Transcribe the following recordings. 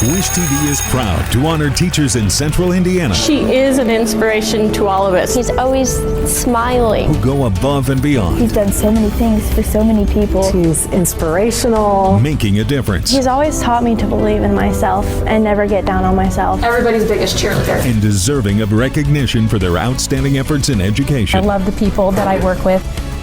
Wish TV is proud to honor teachers in Central Indiana She is an inspiration to all of us. He's always smiling. who go above and beyond, He's done so many things for so many people. He's inspirational. making a difference, He's always taught me to believe in myself and never get down on myself. Everybody's biggest cheerleader. and deserving of recognition for their outstanding efforts in I education. love the people that I work with,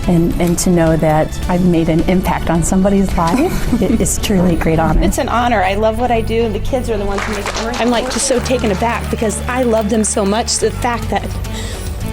and to know that I've made an impact on somebody's life, it is truly a great honor. It's an honor. I love what I do, and the kids are the ones who make it work. I'm like just so taken aback because I love them so much. The fact that,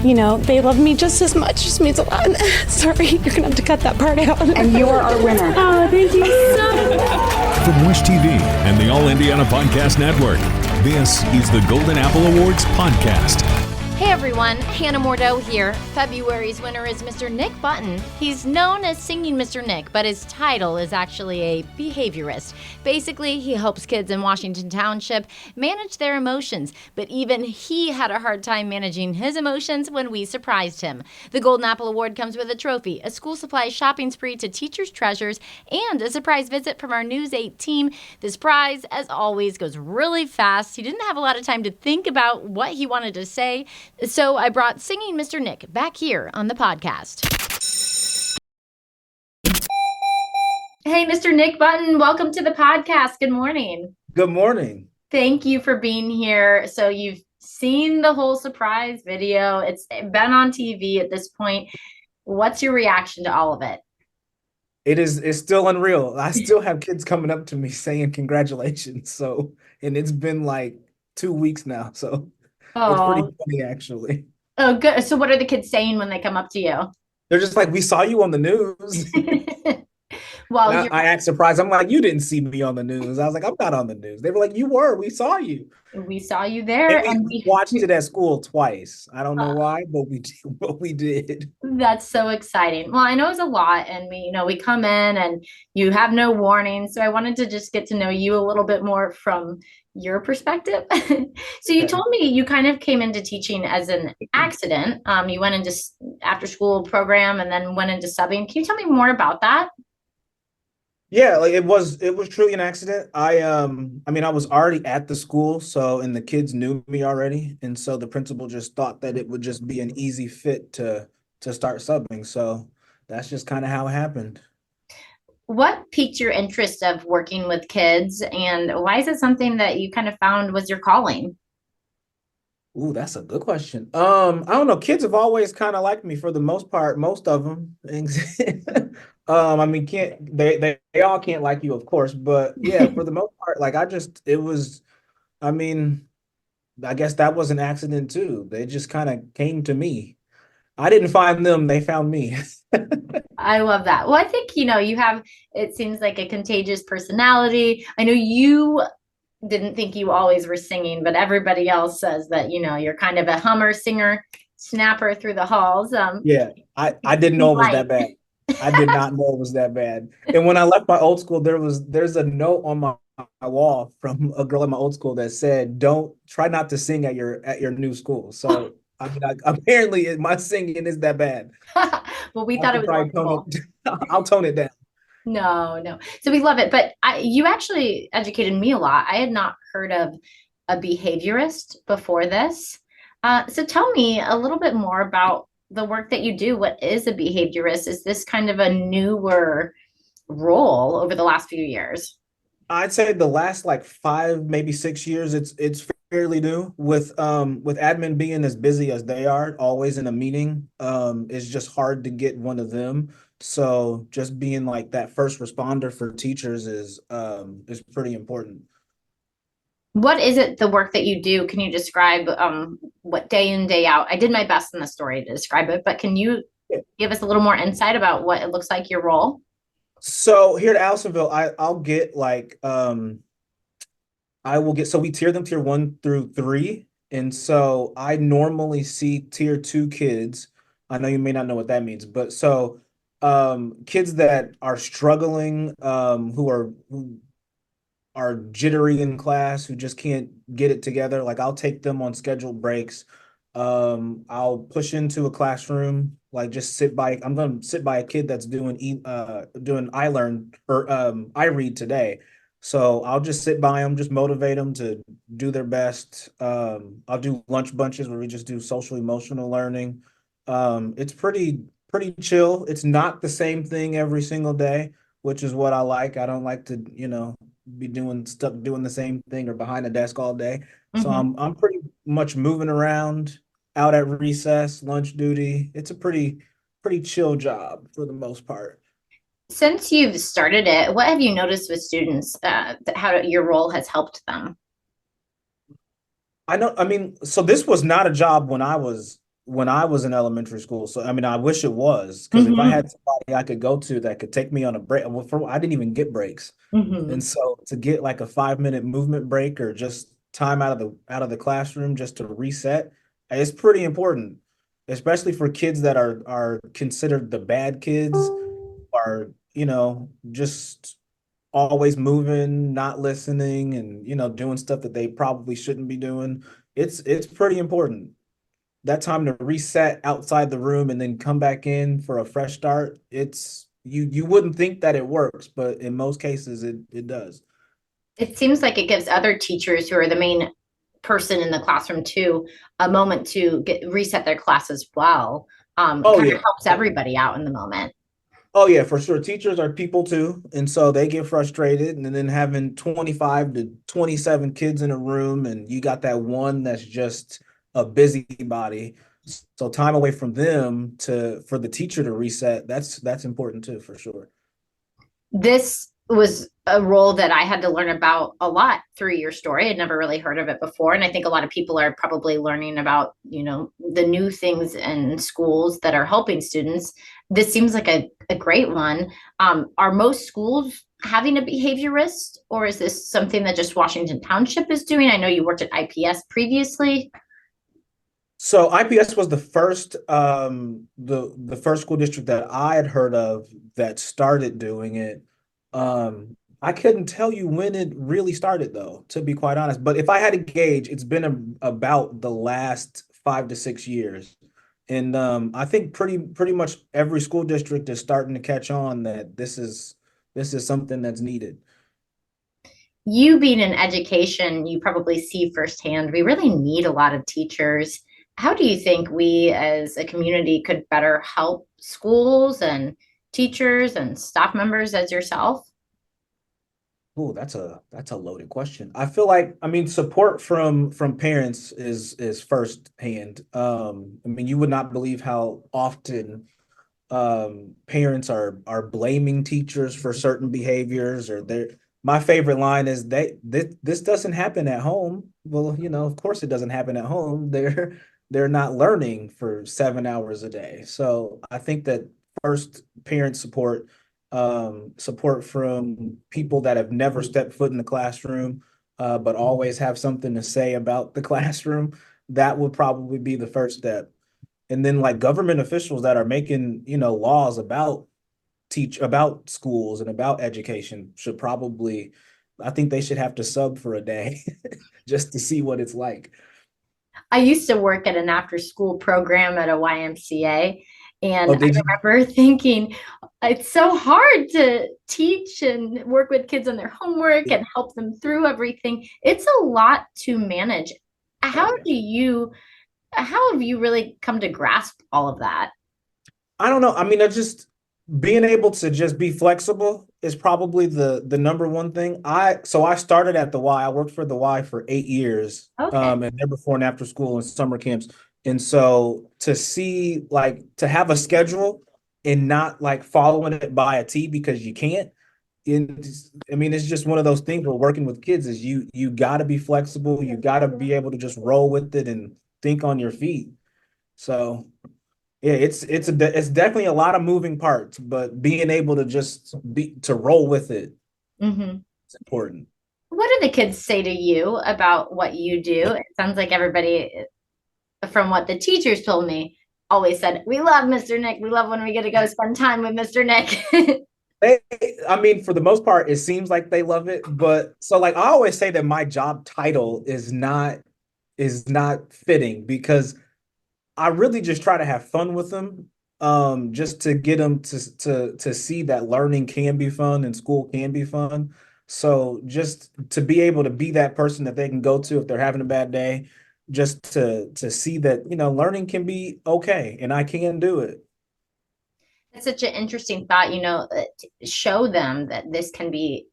they love me just as much just means a lot. Sorry, you're going to have to cut that part out. And you are our winner. Oh, thank you so much. From Wish TV and the All Indiana Podcast Network, this is the Golden Apple Awards podcast. Hey everyone, Hannah Mordeau here. February's winner is Mr. Nick Bunton. He's known as Singing Mr. Nick, but his title is actually a behaviorist. Basically, he helps kids in Washington Township manage their emotions, but even he had a hard time managing his emotions when we surprised him. The Golden Apple Award comes with a trophy, a school supply shopping spree to teachers' treasures, and a surprise visit from our News 8 team. This prize, as always, goes really fast. He didn't have a lot of time to think about what he wanted to say, so I brought Singing Mr. Nick back here on the podcast. Hey, Mr. Nick Bunton, welcome to the podcast. Good morning. Good morning. Thank you for being here. So you've seen the whole surprise video. It's been on TV at this point. What's your reaction to all of it? It's still unreal. I still have kids coming up to me saying congratulations. So, and it's been like 2 weeks now. So it's pretty funny actually. Oh, good. So what are the kids saying when they come up to you? They're just like, we saw you on the news. Well, I act surprised. I'm like, you didn't see me on the news. I was like, I'm not on the news. They were like, you were. We saw you. we saw you there, And we watched it at school twice. I don't know why, but we did. That's so exciting. Well, I know it's a lot, and we come in and you have no warning. So I wanted to just get to know you a little bit more from your perspective. So you told me you kind of came into teaching as an accident. You went into after school program and then went into subbing. Can you tell me more about that? Yeah, like it was truly an accident. I was already at the school, and the kids knew me already, and so the principal just thought that it would just be an easy fit to start subbing. So that's just kind of how it happened. What piqued your interest of working with kids, and why is it something that you kind of found was your calling? Ooh, that's a good question. I don't know. Kids have always kind of liked me for the most part, most of them. They all can't like you, of course, but yeah, for the most part, I guess that was an accident too. They just kind of came to me. I didn't find them, they found me. I love that. Well, I think, you have, it seems like a contagious personality. I know you didn't think you always were singing, but everybody else says that, you're kind of a hummer, singer, snapper through the halls. Yeah, I didn't know it was that bad. I did not know it was that bad. And when I left my old school, there's a note on my wall from a girl at my old school that said, "Don't try not to sing at your new school." So apparently my singing is that bad. Well, we thought it was I'll tone it down. No. So we love it. But you actually educated me a lot. I had not heard of a behaviorist before this. So tell me a little bit more about the work that you do. What is a behaviorist? Is this kind of a newer role over the last few years? I'd say the last 5, maybe 6 years, it's fairly new with admin being as busy as they are, always in a meeting. It's just hard to get one of them. So just being that first responder for teachers is pretty important. What is it, the work that you do? Can you describe what day in, day out? I did my best in the story to describe it, but can you give us a little more insight about what it looks like, your role? So here at Allisonville, I'll get so we tier them tier 1 through 3. And so I normally see tier 2 kids. I know you may not know what that means, but so kids that are struggling, who are jittery in class, who just can't get it together. I'll take them on scheduled breaks. I'll push into a classroom, I'm going to sit by a kid that's doing iLearn or iRead today. So I'll just sit by them, just motivate them to do their best. I'll do lunch bunches where we just do social emotional learning. It's pretty chill. It's not the same thing every single day, which is what I like. I don't like to, be doing the same thing or behind a desk all day. So I'm pretty much moving around out at recess, lunch duty. It's a pretty chill job for the most part. Since you've started it, what have you noticed with students, how your role has helped them? I mean, so this was not a job when I was in elementary school. So I mean, I wish it was, because if I had somebody I could go to that could take me on a break, well, I didn't even get breaks. And so to get like a 5 minute movement break or just time out of the classroom just to reset, it's pretty important, especially for kids that are considered the bad kids, are, just always moving, not listening, and doing stuff that they probably shouldn't be doing. It's pretty important. That time to reset outside the room and then come back in for a fresh start. It's you wouldn't think that it works, but in most cases it does. It seems like it gives other teachers who are the main person in the classroom too a moment to reset their class as well. Oh Kind yeah. of helps everybody out in the moment. Oh yeah, for sure. Teachers are people too, and so they get frustrated, and then having 25 to 27 kids in a room, and you got that one that's just a busybody. So time away from them for the teacher to reset, that's important too, for sure. This was a role that I had to learn about a lot through your story. I'd never really heard of it before. And I think a lot of people are probably learning about, the new things in schools that are helping students. This seems like a great one. Are most schools having a behaviorist, or is this something that just Washington Township is doing? I know you worked at IPS previously. So IPS was the first the first school district that I had heard of that started doing it. I couldn't tell you when it really started though, to be quite honest. But if I had to gauge, it's been about the last 5 to 6 years. And I think pretty much every school district is starting to catch on that this is something that's needed. You being in education, you probably see firsthand, we really need a lot of teachers. How do you think we as a community could better help schools and teachers and staff members as yourself? Oh, that's a loaded question. I feel like, I mean, support from parents is first hand. I mean, you would not believe how often parents are blaming teachers for certain behaviors, or they're my favorite line is this doesn't happen at home. Well, of course it doesn't happen at home. They're not learning for 7 hours a day. So I think that first, parent support, support from people that have never stepped foot in the classroom, but always have something to say about the classroom. That would probably be the first step. And then like government officials that are making, laws about schools and about education should probably, I think they should have to sub for a day just to see what it's like. I used to work at an after school program at a YMCA. And Oh, I did you? remember thinking, it's so hard to teach and work with kids on their homework and help them through everything. It's a lot to manage. Oh, How yeah. how have you really come to grasp all of that? I don't know. I mean, I just being able to just be flexible is probably the number one thing. I started at the Y. I worked for the Y for 8 years, Okay. and there before and after school and summer camps. And so to see like to have a schedule and not like following it by a T because you can't. I mean, it's just one of those things where working with kids is you got to be flexible. You got to be able to just roll with it and think on your feet. So. Yeah, it's definitely a lot of moving parts, but being able to just be to roll with it Hmm. is important. What do the kids say to you about what you do? It sounds like everybody, from what the teachers told me, always said, "We love Mr. Nick. We love when we get to go spend time with Mr. Nick." They, I mean, for the most part, it seems like they love it, but so like I always say that my job title is not fitting because I really just try to have fun with them, just to get them to see that learning can be fun and school can be fun. So just to be able to be that person that they can go to if they're having a bad day, just to see that, learning can be okay and I can do it. It's such an interesting thought, to show them that this can be,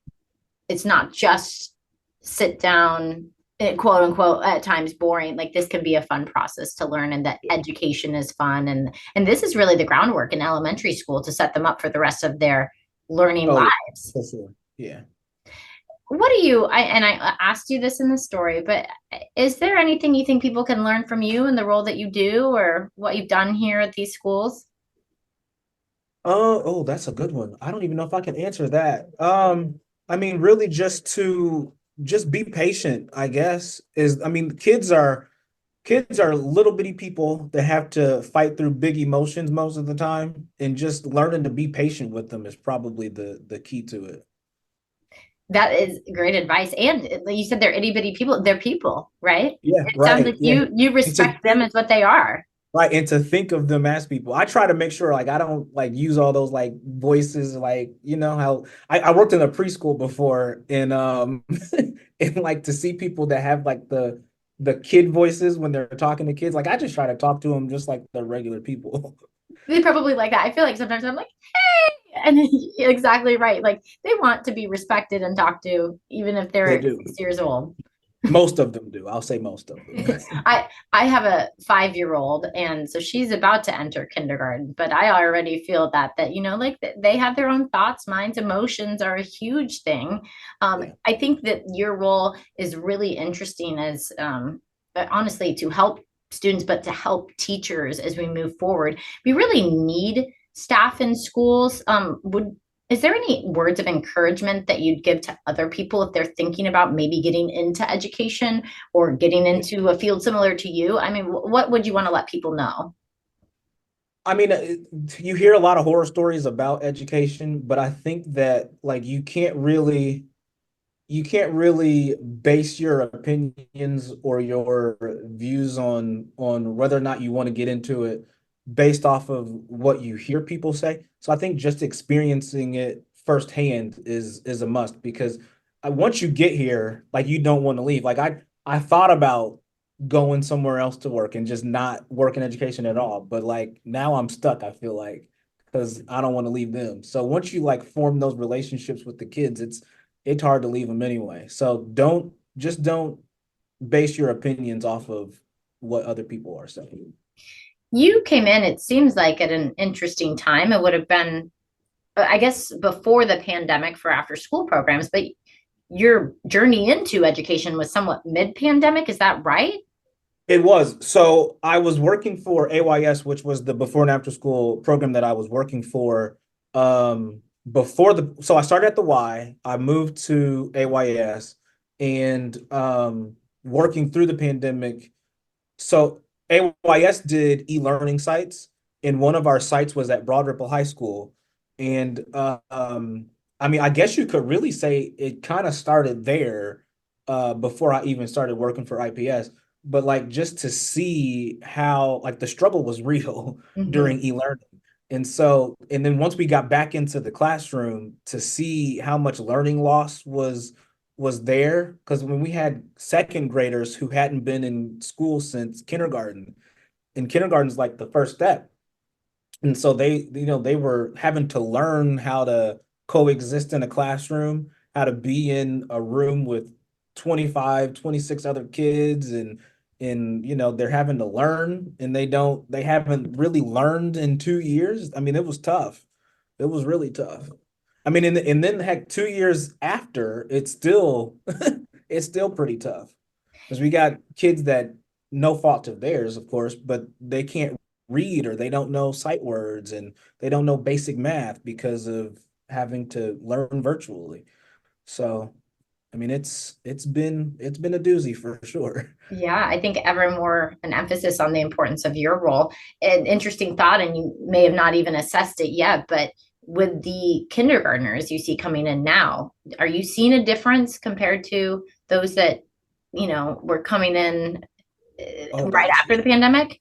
it's not just sit down, quote unquote, at times boring. Like this can be a fun process to learn, and that education is fun. And this is really the groundwork in elementary school to set them up for the rest of their learning lives. For sure. Yeah. What do you, I asked you this in the story, but is there anything you think people can learn from you in the role that you do or what you've done here at these schools? Oh, that's a good one. I don't even know if I can answer that. I mean, really just be patient, I guess, kids are little bitty people that have to fight through big emotions most of the time, and just learning to be patient with them is probably the key to it. That is great advice. And you said they're itty bitty people. They're people, right? Yeah, It sounds right. like Yeah. you respect them as what they are. Right. And to think of them as people. I try to make sure like I don't like use all those like voices, like, how I worked in a preschool before, and and like to see people that have like the kid voices when they're talking to kids, like I just try to talk to them just like they're regular people. They probably like that. I feel like sometimes I'm like, hey, and you're exactly right. Like they want to be respected and talked to, even if They they're do. 6 years old. Most of them do. I'll say most of them. I have a 5-year-old, and so she's about to enter kindergarten, but I already feel that like they have their own thoughts, minds, emotions are a huge thing. Yeah. I think that your role is really interesting as honestly to help students, but to help teachers as we move forward. We really need staff in schools. Is there any words of encouragement that you'd give to other people if they're thinking about maybe getting into education or getting into a field similar to you? I mean, what would you want to let people know? I mean, you hear a lot of horror stories about education, but I think that like you can't really base your opinions or your views on whether or not you want to get into it based off of what you hear people say. So I think just experiencing it firsthand is a must, because once you get here, like you don't want to leave. Like I thought about going somewhere else to work and just not work in education at all, but like now I'm stuck, I feel like, because I don't want to leave them. So once you like form those relationships with the kids, it's hard to leave them anyway. So don't base your opinions off of what other people are saying. You came in, it seems like at an interesting time. It would have been, I guess, before the pandemic for after school programs, but your journey into education was somewhat mid-pandemic. Is that right? It was. So I was working for AYS, which was the before and after school program that I was working for. So I started at the Y, I moved to AYS, and working through the pandemic. So AYS did e-learning sites, and one of our sites was at Broad Ripple High School. And I mean, I guess you could really say it kind of started there before I even started working for IPS. But like just to see how like the struggle was real during e-learning. And then once we got back into the classroom, to see how much learning loss was there, because when we had second graders who hadn't been in school since kindergarten, and kindergarten is like the first step. And so they were having to learn how to coexist in a classroom, how to be in a room with 25, 26 other kids, and they're having to learn, and they haven't really learned in 2 years. I mean, it was tough. It was really tough. I mean, and then heck, 2 years after, it's still it's still pretty tough, because we got kids that, no fault of theirs, of course, but they can't read, or they don't know sight words, and they don't know basic math because of having to learn virtually. So, I mean, it's been a doozy for sure. Yeah, I think ever more an emphasis on the importance of your role. An interesting thought, and you may have not even assessed it yet, but with the kindergartners you see coming in now, are you seeing a difference compared to those that, were coming in right after the pandemic?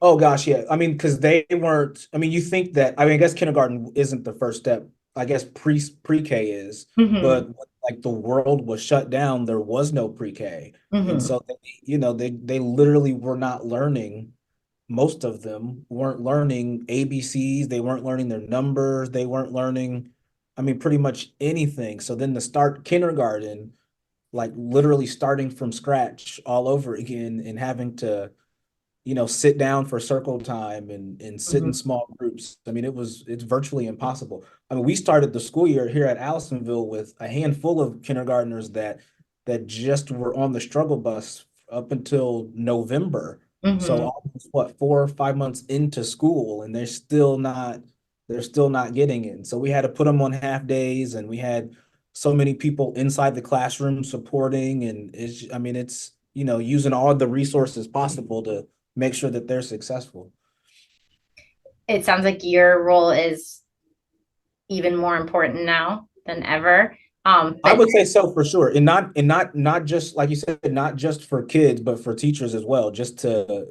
Oh gosh, yeah. I mean, because they weren't. I mean, you think that. I mean, I guess kindergarten isn't the first step. I guess pre-K is, but like the world was shut down. There was no pre-K. And Mhm. so, they literally were not learning. Most of them weren't learning ABCs. They weren't learning their numbers. They weren't learning, I mean, pretty much anything. So then to start kindergarten, like literally starting from scratch all over again and having to, sit down for circle time and sit in Mhm. small groups. I mean, it's virtually impossible. I mean, we started the school year here at Allisonville with a handful of kindergartners that just were on the struggle bus up until November. So Mhm. almost what, 4 or 5 months into school, and they're still not getting it. So we had to put them on half days, and we had so many people inside the classroom supporting, and I mean, it's, using all the resources possible to make sure that they're successful. It sounds like your role is even more important now than ever. I But would say so for sure. And not just like you said, not just for kids, but for teachers as well. Just to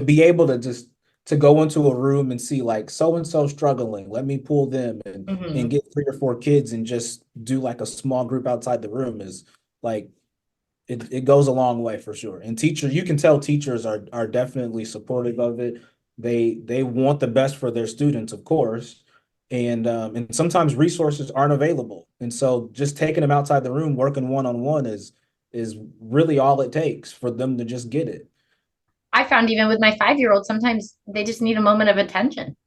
be able to just to go into a room and see like so and so struggling. Let me pull them and Mhm. get 3 or 4 kids and just do like a small group outside the room is like it goes a long way for sure. And you can tell teachers are definitely supportive of it. They want the best for their students, of course. And sometimes resources aren't available. And so just taking them outside the room, working one-on-one is really all it takes for them to just get it. I found even with my 5-year-old, sometimes they just need a moment of attention.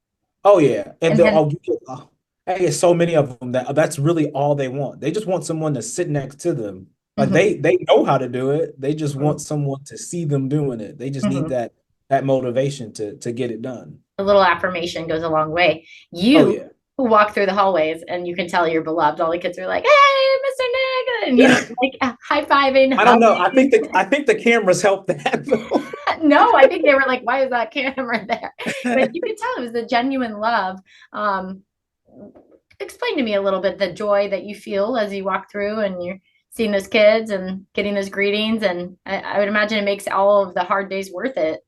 Oh yeah. And And then, I get so many of them that's really all they want. They just want someone to sit next to them. Like mhm, they know how to do it. They just mhm, want someone to see them doing it. They just need mhm. that motivation to get it done. A little affirmation goes a long way. Oh You yeah. who walk through the hallways and you can tell you're beloved. All the kids are like, "Hey, Mr. Nick," and like high fiving, I don't know. hugging. I think the cameras helped that though. No, I think they were like, "Why is that camera there?" But you could tell it was the genuine love. Um, Explain to me a little bit the joy that you feel as you walk through and you're seeing those kids and getting those greetings. And I would imagine it makes all of the hard days worth it.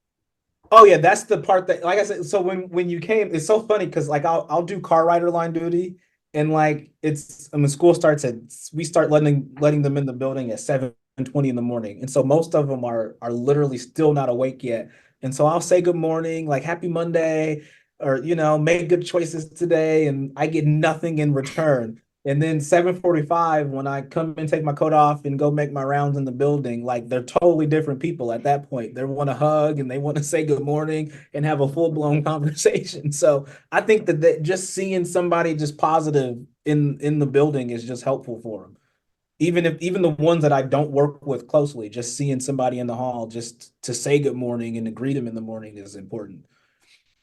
Oh yeah, that's the part that, like I said, so when you came, it's so funny because like I'll do car rider line duty, and like I mean, school starts we start letting them in the building at 7:20 in the morning, and so most of them are literally still not awake yet, and so I'll say good morning, like happy Monday, or make good choices today, and I get nothing in return. And then 7:45, when I come and take my coat off and go make my rounds in the building, like they're totally different people at that point. They want to hug and they want to say good morning and have a full-blown conversation. So I think that just seeing somebody just positive in the building is just helpful for them. Even the ones that I don't work with closely, just seeing somebody in the hall just to say good morning and to greet them in the morning is important.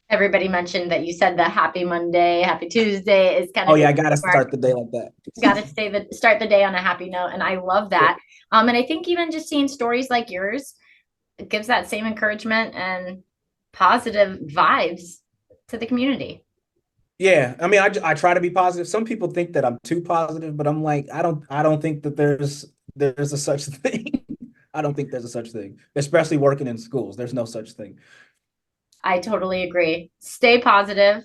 Everybody mentioned that you said the happy Monday, happy Tuesday is kind Oh of yeah, your I gotta mark. start the day like that. Got to start the day on a happy note, and I love that. And I think even just seeing stories like yours, it gives that same encouragement and positive vibes to the community. Yeah, I mean, I try to be positive. Some people think that I'm too positive, but I'm like, I don't think that there's a such thing. I don't think there's a such thing, especially working in schools. There's no such thing. I totally agree. Stay positive.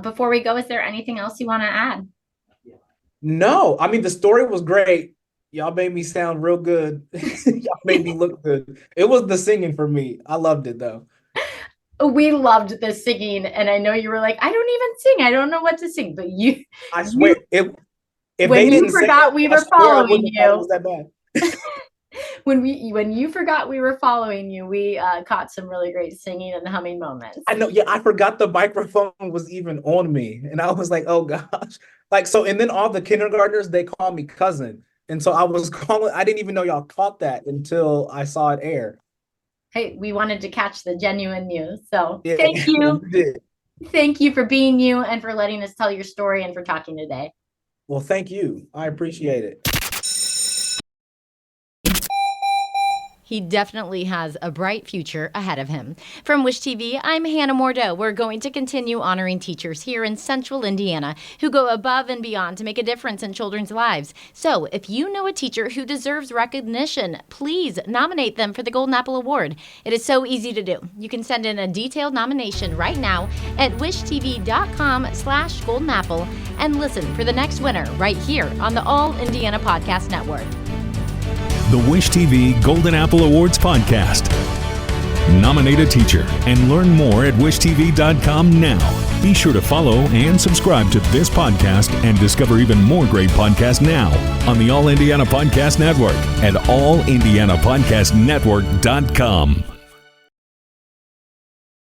Before we go, is there anything else you want to add? No, I mean the story was great. Y'all made me sound real good. Y'all made me look good. It was the singing for me. I loved it though. We loved the singing, and I know you were like, I don't even sing. I don't know what to sing. But I you, swear, if when they you didn't say forgot it, we I were swear I following wouldn't have thought it you, was that bad. when you forgot we were following you, we caught some really great singing and humming moments. I know, yeah, I forgot the microphone was even on me. And I was like, oh gosh. Like, so, and then all the kindergartners, they call me cousin. And so I didn't even know y'all caught that until I saw it air. Hey, we wanted to catch the genuine you. So Yeah, thank you. you did. Thank you for being you and for letting us tell your story and for talking today. Well, thank you. I appreciate it. He definitely has a bright future ahead of him. From Wish TV, I'm Hannah Mordeau. We're going to continue honoring teachers here in Central Indiana who go above and beyond to make a difference in children's lives. So if you know a teacher who deserves recognition, please nominate them for the Golden Apple Award. It is so easy to do. You can send in a detailed nomination right now at wishtv.com/Golden Apple and listen for the next winner right here on the All Indiana Podcast Network. The Wish TV Golden Apple Awards podcast. Nominate a teacher and learn more at wishtv.com now. Be sure to follow and subscribe to this podcast and discover even more great podcasts now on the All Indiana Podcast Network at allindianapodcastnetwork.com.